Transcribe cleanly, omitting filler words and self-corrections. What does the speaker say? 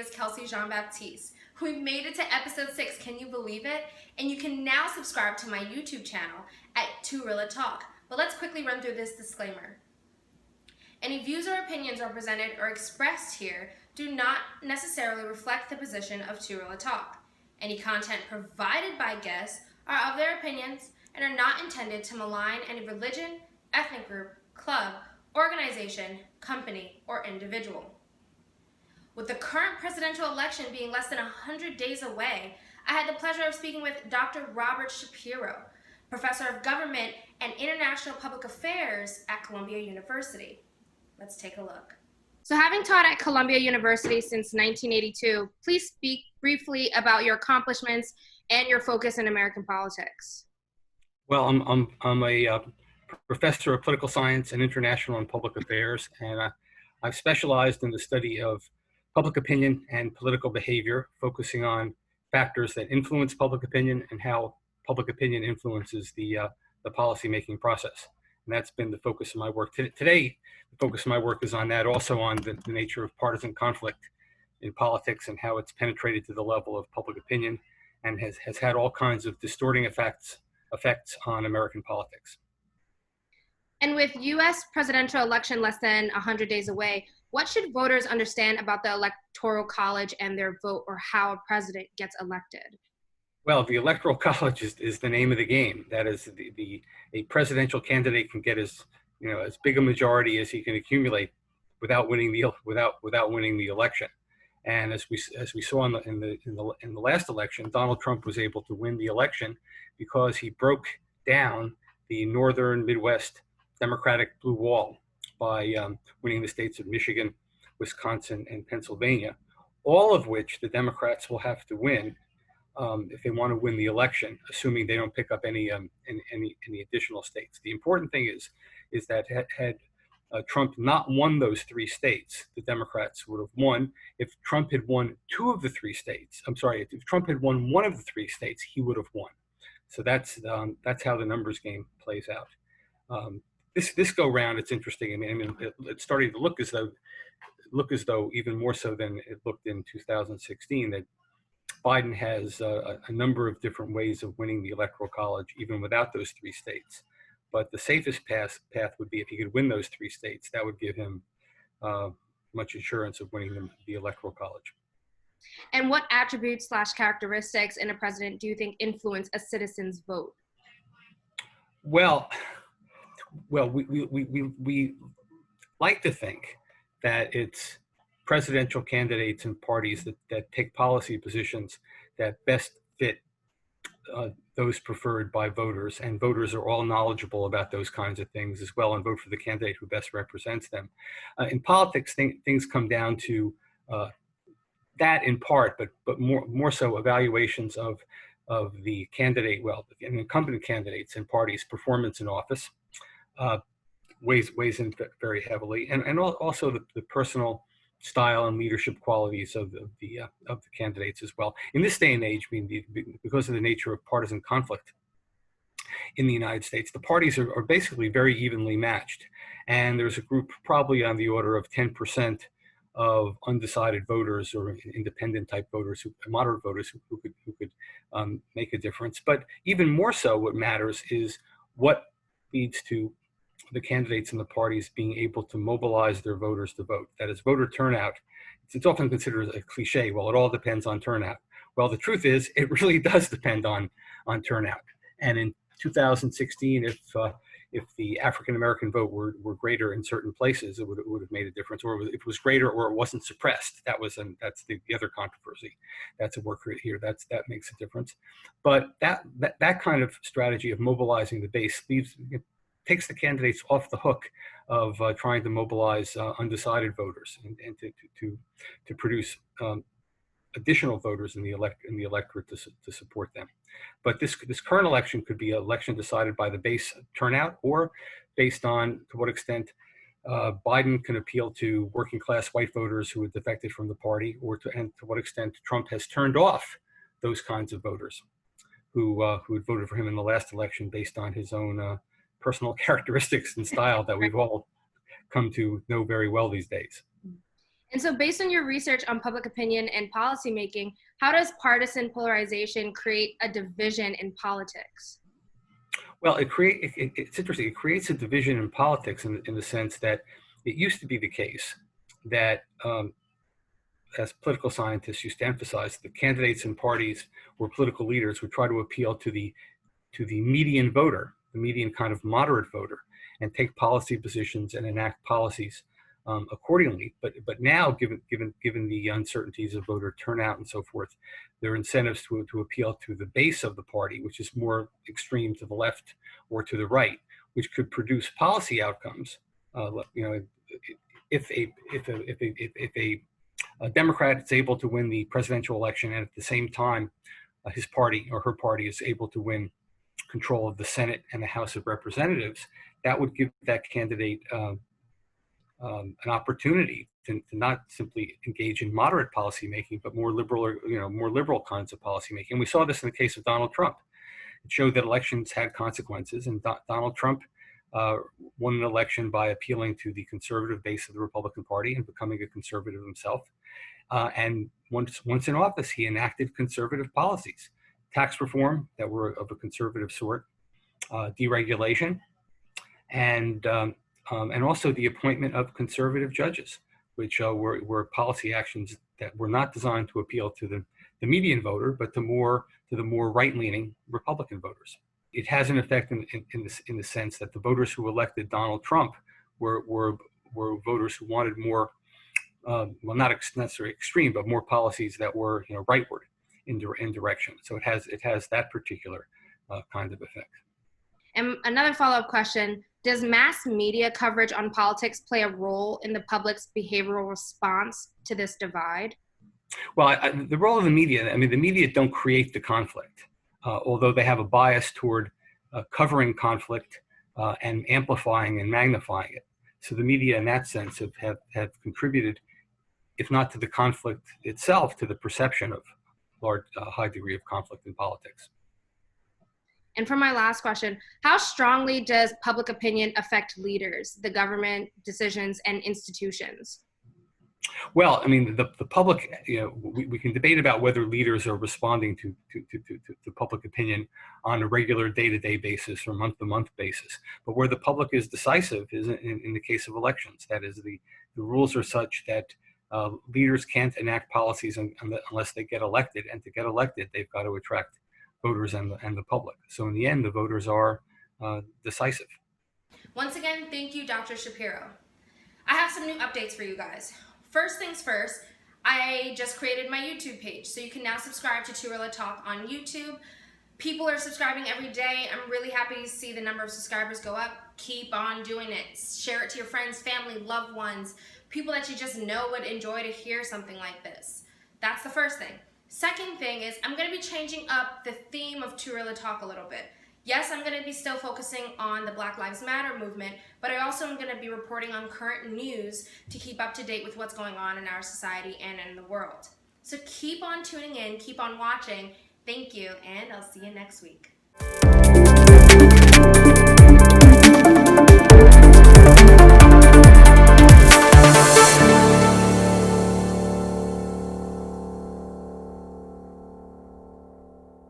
is Kelsey Jean-Baptiste. We've made it to episode 6, can you believe it? And you can now subscribe to my YouTube channel at Turilla Talk. But let's quickly run through this disclaimer. Any views or opinions represented or expressed here do not necessarily reflect the position of Turilla Talk. Any content provided by guests are of their opinions and are not intended to malign any religion, ethnic group, club, organization, company, or individual. With the current presidential election being less than 100 days away, I had the pleasure of speaking with Dr. Robert Shapiro, Professor of Government and International Public Affairs at Columbia University. Let's take a look. So having taught at Columbia University since 1982, please speak briefly about your accomplishments and your focus in American politics. Well, I'm a professor of political science and international and public affairs, and I've specialized in the study of public opinion and political behavior, focusing on factors that influence public opinion and how public opinion influences the policy-making process. And that's been the focus of my work. Today, the focus of my work is on that, also on the nature of partisan conflict in politics and how it's penetrated to the level of public opinion and has had all kinds of distorting effects on American politics. And with U.S. presidential election less than 100 days away, what should voters understand about the Electoral College and their vote, or how a president gets elected? Well, the Electoral College is the name of the game. That is, a presidential candidate can get as big a majority as he can accumulate without winning the election. And as we saw in the last election, Donald Trump was able to win the election because he broke down the northern Midwest Democratic blue wall by winning the states of Michigan, Wisconsin, and Pennsylvania, all of which the Democrats will have to win if they want to win the election, assuming they don't pick up any additional states. The important thing is that had Trump not won those 3 states, the Democrats would have won. If Trump had won 2 of the 3 states, if Trump had won 1 of the 3 states, he would have won. So that's how the numbers game plays out. This go round, it's interesting. I mean, it's starting to look as though even more so than it looked in 2016, that Biden has a number of different ways of winning the Electoral College, even without those 3 states. But the safest path would be if he could win those 3 states. That would give him much assurance of winning the Electoral College. And what attributes / characteristics in a president do you think influence a citizen's vote? Well, we like to think that it's presidential candidates and parties that take policy positions that best fit those preferred by voters, and voters are all knowledgeable about those kinds of things as well and vote for the candidate who best represents them. In politics, things come down to that in part, but more so evaluations of the candidate, and incumbent candidates and parties' performance in office weighs in very heavily, and also the personal style and leadership qualities of the candidates as well. In this day and age, because of the nature of partisan conflict in the United States, the parties are basically very evenly matched, and there's a group probably on the order of 10% of undecided voters or independent type voters, moderate voters who could make a difference. But even more so, what matters is what leads to the candidates and the parties being able to mobilize their voters to vote. That is, voter turnout. It's often considered a cliche. Well, it all depends on turnout. Well, the truth is, it really does depend on turnout. And in 2016, if the African American vote were greater in certain places, it would have made a difference. Or if it was greater, or it wasn't suppressed. That's the other controversy. That's a work here. That makes a difference. But that kind of strategy of mobilizing the base takes the candidates off the hook of trying to mobilize undecided voters and to produce additional voters in the electorate to support them. But this current election could be an election decided by the base turnout, or based on to what extent Biden can appeal to working class white voters who had defected from the party, and to what extent Trump has turned off those kinds of voters who had voted for him in the last election based on his own personal characteristics and style that we've all come to know very well these days. And so based on your research on public opinion and policymaking, how does partisan polarization create a division in politics? Well, it's interesting. It creates a division in politics in the sense that it used to be the case that, as political scientists used to emphasize, the candidates and parties or political leaders would try to appeal to the median voter, the median kind of moderate voter, and take policy positions and enact policies accordingly. But now, given the uncertainties of voter turnout and so forth, there are incentives to appeal to the base of the party, which is more extreme to the left or to the right, which could produce policy outcomes. You know, if a Democrat is able to win the presidential election, and at the same time, his party or her party is able to win control of the Senate and the House of Representatives, that would give that candidate an opportunity to not simply engage in moderate policymaking, but more liberal, or more liberal kinds of policymaking. And we saw this in the case of Donald Trump. It showed that elections had consequences, and Donald Trump won an election by appealing to the conservative base of the Republican Party and becoming a conservative himself. And once in office, he enacted conservative policies, tax reform that were of a conservative sort, deregulation, and also the appointment of conservative judges, which were policy actions that were not designed to appeal to the median voter, but to the more right-leaning Republican voters. It has an effect in the sense that the voters who elected Donald Trump were voters who wanted more, well, not necessarily extreme, but more policies that were rightward in direction. So it has that particular kind of effect. And another follow-up question, does mass media coverage on politics play a role in the public's behavioral response to this divide? Well, the role of the media, the media don't create the conflict, although they have a bias toward covering conflict and amplifying and magnifying it. So the media, in that sense, have contributed, if not to the conflict itself, to the perception of high degree of conflict in politics. And for my last question, how strongly does public opinion affect leaders, the government, decisions, and institutions? Well, the public, we can debate about whether leaders are responding to public opinion on a regular day-to-day basis or month-to-month basis. But where the public is decisive is in the case of elections. That is, the rules are such that leaders can't enact policies unless they get elected. And to get elected, they've got to attract voters and the public. So in the end, the voters are decisive. Once again, thank you, Dr. Shapiro. I have some new updates for you guys. First things first, I just created my YouTube page, so you can now subscribe to Two Real Talk on YouTube. People are subscribing every day. I'm really happy to see the number of subscribers go up. Keep on doing it. Share it to your friends, family, loved ones, people that you just know would enjoy to hear something like this. That's the first thing. Second thing is I'm going to be changing up the theme of Two Real Talk a little bit. Yes, I'm going to be still focusing on the Black Lives Matter movement, but I also am going to be reporting on current news to keep up to date with what's going on in our society and in the world. So keep on tuning in, keep on watching. Thank you, and I'll see you next week.